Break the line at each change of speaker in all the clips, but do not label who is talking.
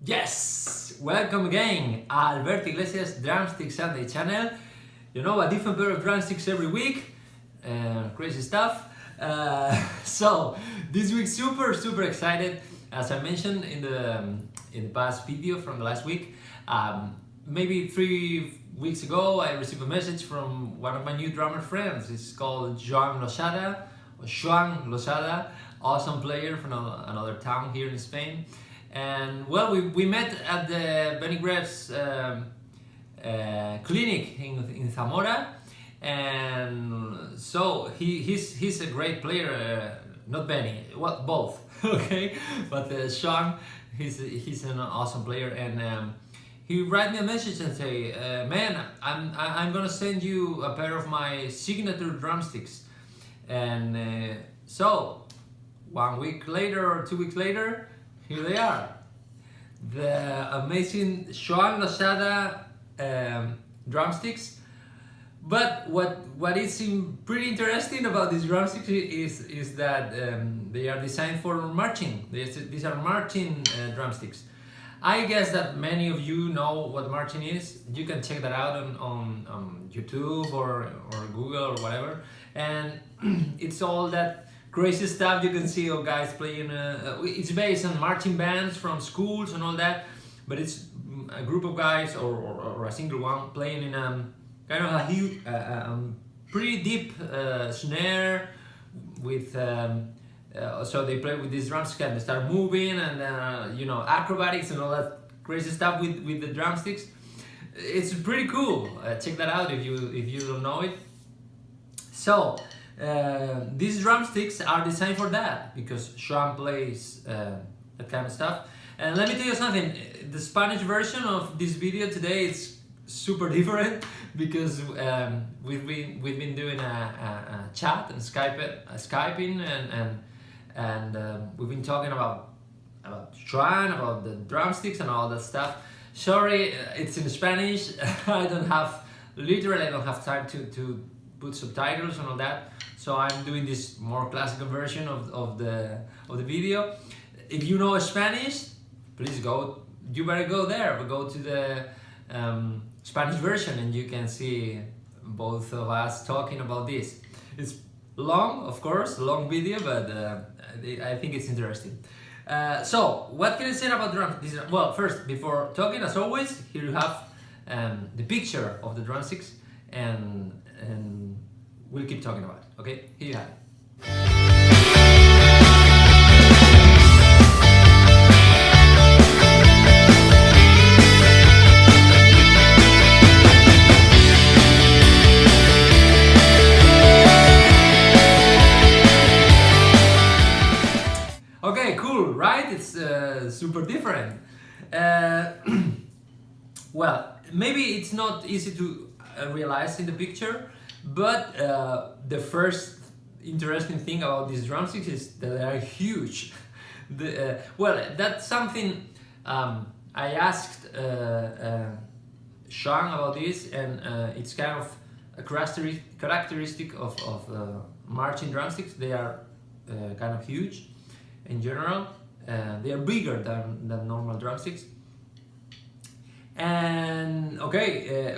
Yes! Welcome again, Alberto Iglesias Drumsticks Sunday channel. You know, a different pair of drumsticks every week. Crazy stuff. So this week, super excited. As I mentioned in the past video from the last week, maybe 3 weeks ago, I received a message from one of my new drummer friends. It's called Xoan Losada, or Xoan Losada, awesome player from another town here in Spain. And well, we met at the Benny Greff's clinic in Zamora, and so he's a great player. Not Benny, well, both, okay. But Xoan, he's an awesome player, and he write me a message and say, "Man, I'm gonna send you a pair of my signature drumsticks." And so 1 week later or 2 weeks later, here they are, the amazing Xoan Losada drumsticks. But what is pretty interesting about these drumsticks is that they are designed for marching. These are marching drumsticks. I guess that many of you know what marching is. You can check that out on YouTube or Google or whatever. And it's all that crazy stuff you can see of guys playing. It's based on marching bands from schools and all that, but it's a group of guys or a single one playing in kind of a huge, pretty deep snare with. So they play with these drumsticks and they start moving and you know, acrobatics and all that crazy stuff with the drumsticks. It's pretty cool. Check that out if you don't know it. So these drumsticks are designed for that because Xoan plays that kind of stuff. And let me tell you something. The Spanish version of this video today is super different because we've been doing a chat and Skyping and we've been talking about Xoan, about the drumsticks and all that stuff. Sorry, it's in Spanish. I don't have time to put subtitles and all that, so I'm doing this more classical version of the video. If you know Spanish, please go. You better go there, but go to the Spanish version, and you can see both of us talking about this. It's long, of course, long video, but I think it's interesting. So, what can I say about drums? Well, first, before talking, as always, here you have the picture of the drumsticks, and we'll keep talking about it. Okay, here you have it. Okay, cool, right? It's super different. Well, maybe it's not easy to realize in the picture, but the first interesting thing about these drumsticks is that they are huge. Well, that's something I asked Xoan about this, and it's kind of a characteristic of marching drumsticks. They are kind of huge in general. They are bigger than normal drumsticks. And okay,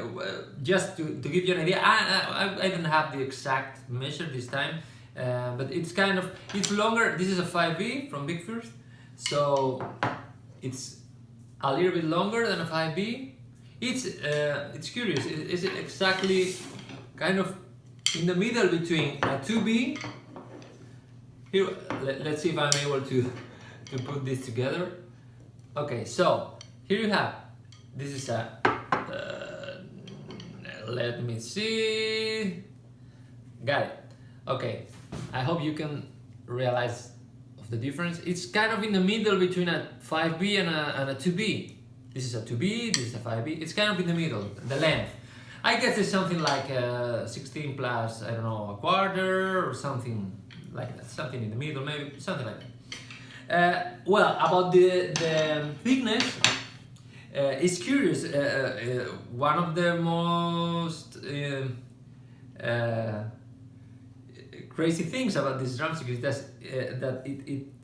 just to give you an idea, I don't have the exact measure this time, but it's longer. This is a 5B from Big First, so it's a little bit longer than a 5B. It's curious. Is it exactly kind of in the middle between a 2B? Here, let's see if I'm able to put this together. Okay, so here you have. This is a, let me see, got it. Okay, I hope you can realize of the difference. It's kind of in the middle between a 5B and a 2B. This is a 2B, this is a 5B. It's kind of in the middle, the length. I guess it's something like 16 plus, I don't know, a quarter or something like that. Something in the middle, maybe, something like that. Well, about the thickness, it's curious. One of the most crazy things about this drumstick is that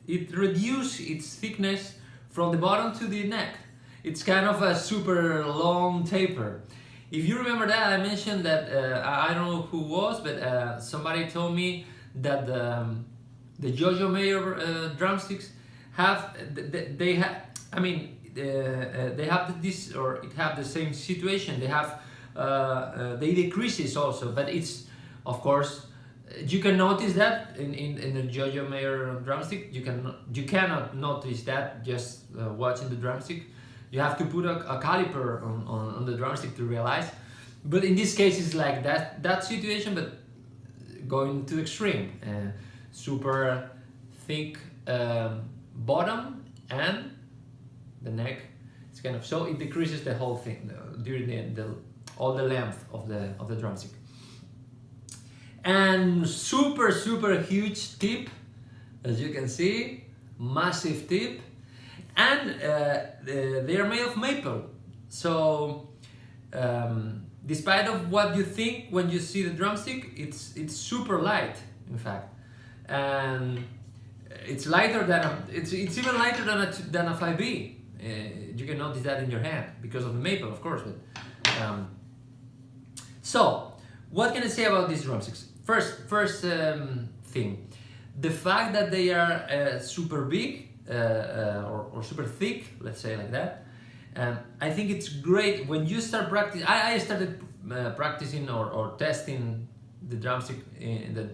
it reduces its thickness from the bottom to the neck. it's kind of a super long taper. If you remember that, I mentioned that I don't know who was, but somebody told me that the Jojo Mayer drumsticks have they have. I mean, they have this, or it have the same situation. They have they decreases also, but it's, of course, you can notice that in the Jojo Mayer drumstick. You cannot notice that just watching the drumstick. You have to put a caliper on the drumstick to realize. But in this case, it's like that situation, but going to extreme. Super thick bottom, and the neck. It's kind of, so it decreases the whole thing during all the length of the drumstick. And super huge tip, as you can see, massive tip, and they are made of maple. So despite of what you think when you see the drumstick, it's super light, in fact, and it's lighter than it's even lighter than a 5B. You can notice that in your hand because of the maple, of course. But so what can I say about these drumsticks? First thing, the fact that they are super big or super thick, let's say like that. I think it's great when you start practicing. I started practicing or testing the drumstick,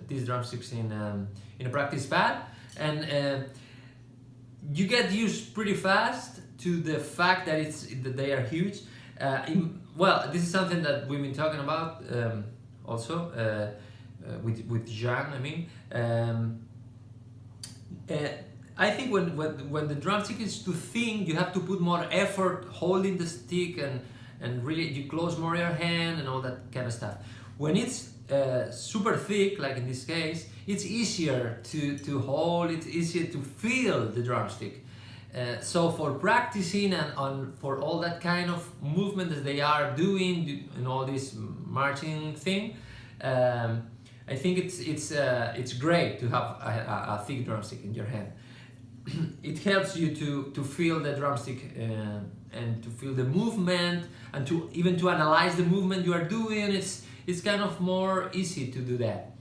these drumsticks in a practice pad, and you get used pretty fast to the fact that they are huge. Well, this is something that we've been talking about also with Xoan. I mean, I think when the drumstick is too thin, you have to put more effort holding the stick, and really you close more your hand and all that kind of stuff. When it's super thick, like in this case, it's easier to hold, it's easier to feel the drumstick. So for practicing and for all that kind of movement that they are doing and all this marching thing, I think it's great to have a thick drumstick in your hand. It helps you to feel the drumstick and to feel the movement, and to even to analyze the movement you are doing. It's kind of more easy to do that.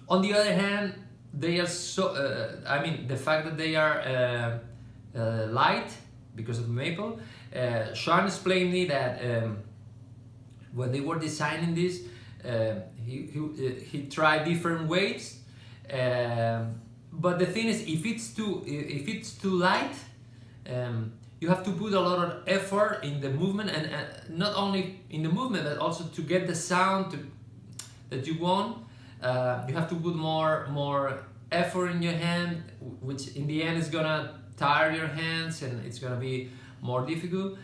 On the other hand, they are so. I mean, the fact that they are light because of maple. Xoan explained me that when they were designing this, he tried different weights. But the thing is, if it's too light, you have to put a lot of effort in the movement, and not only in the movement, but also to get the sound that you want. You have to put more effort in your hand, which in the end is gonna tire your hands, and it's gonna be more difficult.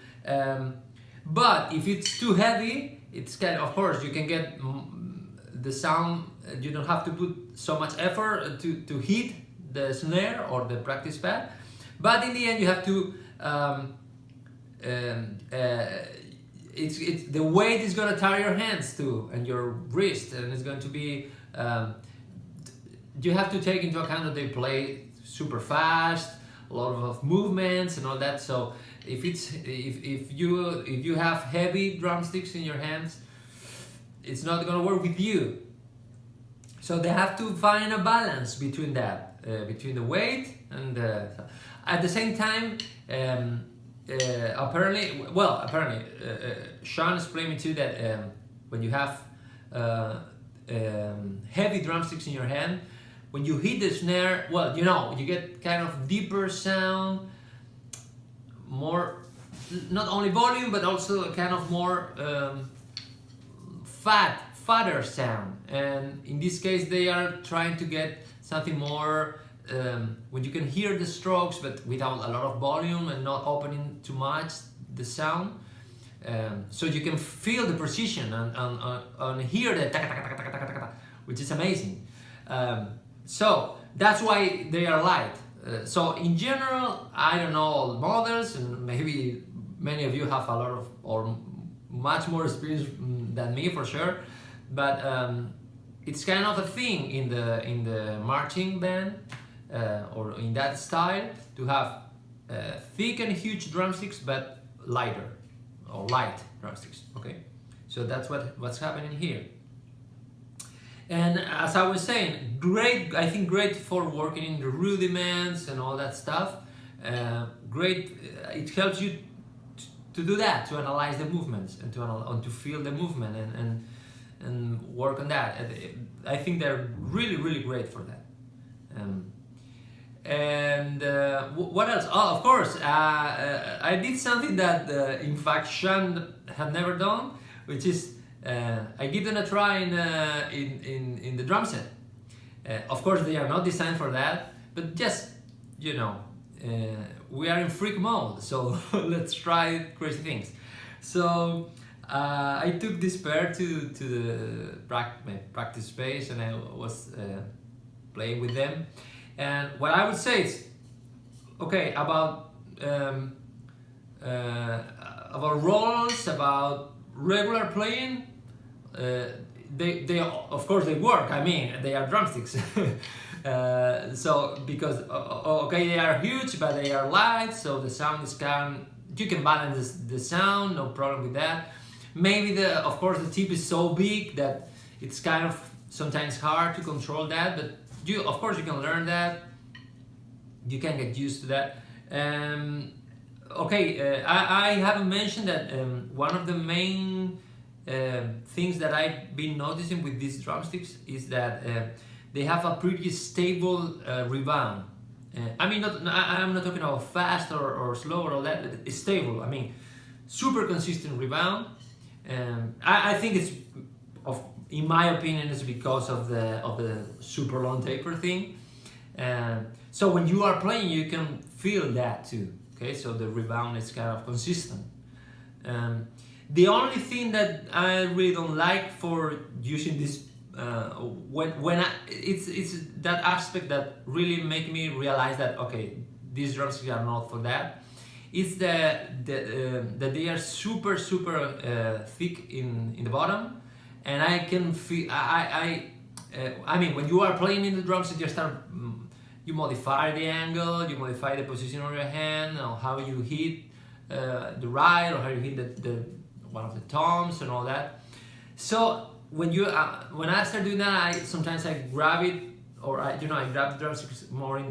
But if it's too heavy, it's kind of course you can get the sound. You don't have to put so much effort to hit the snare or the practice pad, but in the end you have to. It's the weight is gonna tire your hands too, and your wrist, and it's going to be. You have to take into account that they play super fast, a lot of movements and all that. So if you have heavy drumsticks in your hands, it's not gonna work with you. So they have to find a balance between that, between the weight and at the same time. Apparently, Xoan explained me too that when you have heavy drumsticks in your hand, when you hit the snare, well, you get kind of deeper sound, more, not only volume, but also kind of more fatter sound. And in this case, they are trying to get something more when you can hear the strokes, but without a lot of volume and not opening too much the sound, so you can feel the precision and hear the which is amazing. So that's why they are light. So in general, I don't know all models, and maybe many of you have a lot of or much more experience than me for sure, but it's kind of a thing in the marching band or in that style to have thick and huge drumsticks, but lighter or light drumsticks. Okay, so that's what's happening here. And as I was saying, great. I think great for working in the rudiments and all that stuff. Great. It helps you to do that, to analyze the movements and to feel the movement and work on that. I think they're really great for that. What else? Oh, of course, I did something that in fact Xoan had never done, which is I give them a try in the drum set. Of course, they are not designed for that, but just, you know, we are in freak mode, so let's try crazy things. So I took this pair to the practice space, and I was playing with them. And what I would say is, okay, about rolls, about regular playing, they of course they work. I mean, they are drumsticks. So because okay, they are huge, but they are light, so the sound is you can balance the sound, no problem with that. Maybe of course the tip is so big that it's kind of sometimes hard to control that, but of course you can learn that. You can get used to that. Okay, I haven't mentioned that one of the main things that I've been noticing with these drumsticks is that they have a pretty stable rebound. I mean, I'm not talking about fast or slow or all that. It's stable. I mean, super consistent rebound. I think it's, in my opinion, it's because of the super long taper thing. So when you are playing, you can feel that too. Okay, so the rebound is kind of consistent. The only thing that I really don't like for using this it's that aspect that really make me realize that okay, these drumsticks are not for that. It's that they are super thick in the bottom, and I can feel I mean, when you are playing in the drumstick, you modify the angle, you modify the position of your hand, or how you hit the right, or how you hit the one of the toms and all that. So when I start doing that, sometimes I grab it, or I grab the drumsticks more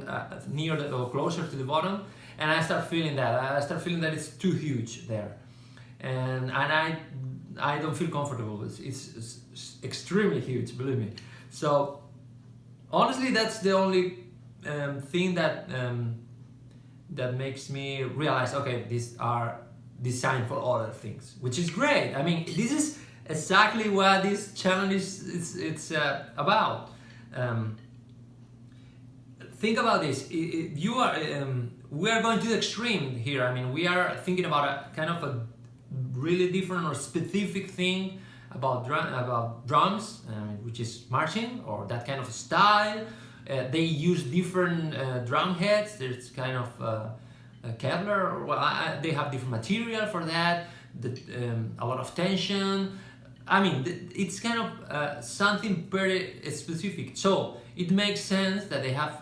near or closer to the bottom, and I start feeling that. I start feeling that it's too huge there, and I don't feel comfortable with it. It's extremely huge, believe me. So honestly, that's the only thing that makes me realize, okay, these are designed for other things, which is great. I mean, this is exactly what this channel is about. Think about this. We are going to the extreme here. I mean, we are thinking about a kind of a really different or specific thing about drums, which is marching, or that kind of style. They use different drum heads. There's kind of Kevlar. Well, they have different material for that. A lot of tension. I mean, it's kind of something very specific. So it makes sense that they have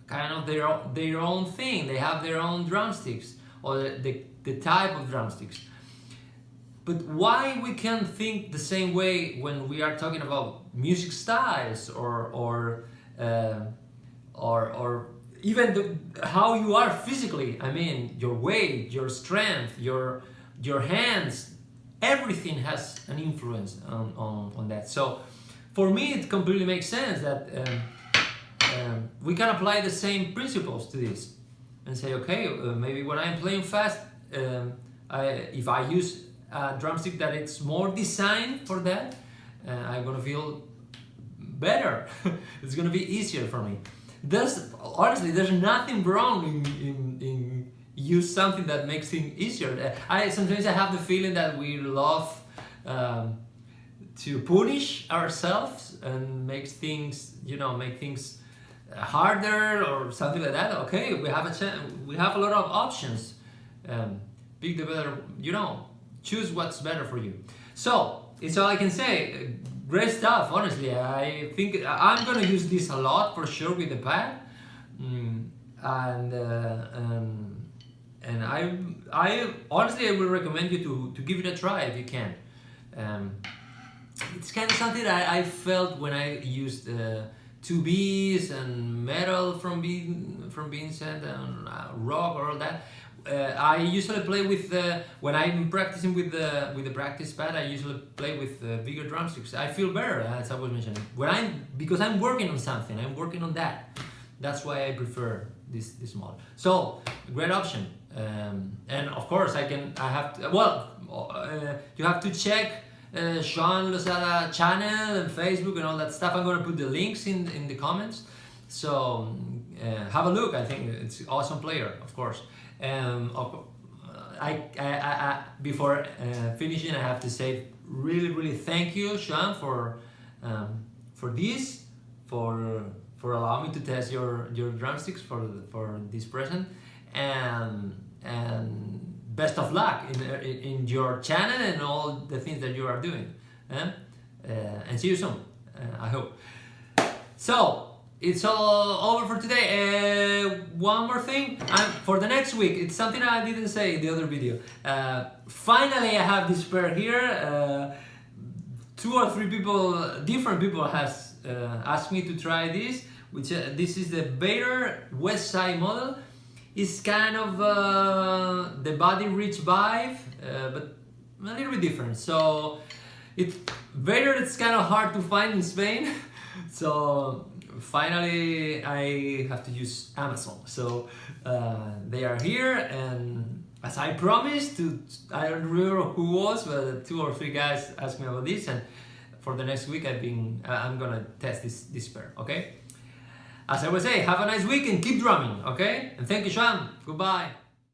kind of their own thing. They have their own drumsticks, or the type of drumsticks. But why we can't think the same way when we are talking about music styles, or even how you are physically? I mean, your weight, your strength, your hands. Everything has an influence on that. So for me, it completely makes sense that we can apply the same principles to this and say, okay, maybe when I'm playing fast, if I use a drumstick that it's more designed for that, I'm gonna feel better. It's gonna be easier for me. Honestly, there's nothing wrong in use something that makes things easier. Sometimes I have the feeling that we love to punish ourselves and make things harder or something like that. Okay, we have a lot of options. Pick the better, choose what's better for you. So it's all I can say. Great stuff, honestly. I think I'm gonna use this a I honestly I will recommend you to give it a try if you can. It's kind of something that I felt when I used 2Bs and metal from Vincent and rock or all that. I usually play with when I'm practicing with the practice pad. I usually play with bigger drumsticks. I feel better, as I was mentioning. Because I'm working on something. I'm working on that. That's why I prefer this model. So great option. And of course you have to check Xoan Losada channel and Facebook and all that stuff. I'm going to put the links in the comments. So have a look. I think it's an awesome player, of course. Before finishing, I have to say really thank you, Xoan, for allowing me to test your drumsticks for this present, and best of luck in your channel and all the things that you are doing. And see you soon, I hope. So it's all over for today. One more thing, for the next week, it's something I didn't say in the other video. Finally, I have this pair here. 2 or 3 different people has asked me to try this, which this is the Vader West Side model. It's kind of the body reach vibe, but a little bit different. So Vader, it's kind of hard to find in Spain. So finally I have to use Amazon. So they are here, and as I promised I don't remember who was, but 2 or 3 guys asked me about this, and for the next week I'm gonna test this pair, okay? As I was saying, have a nice week and keep drumming, okay? And thank you, Xoan. Goodbye.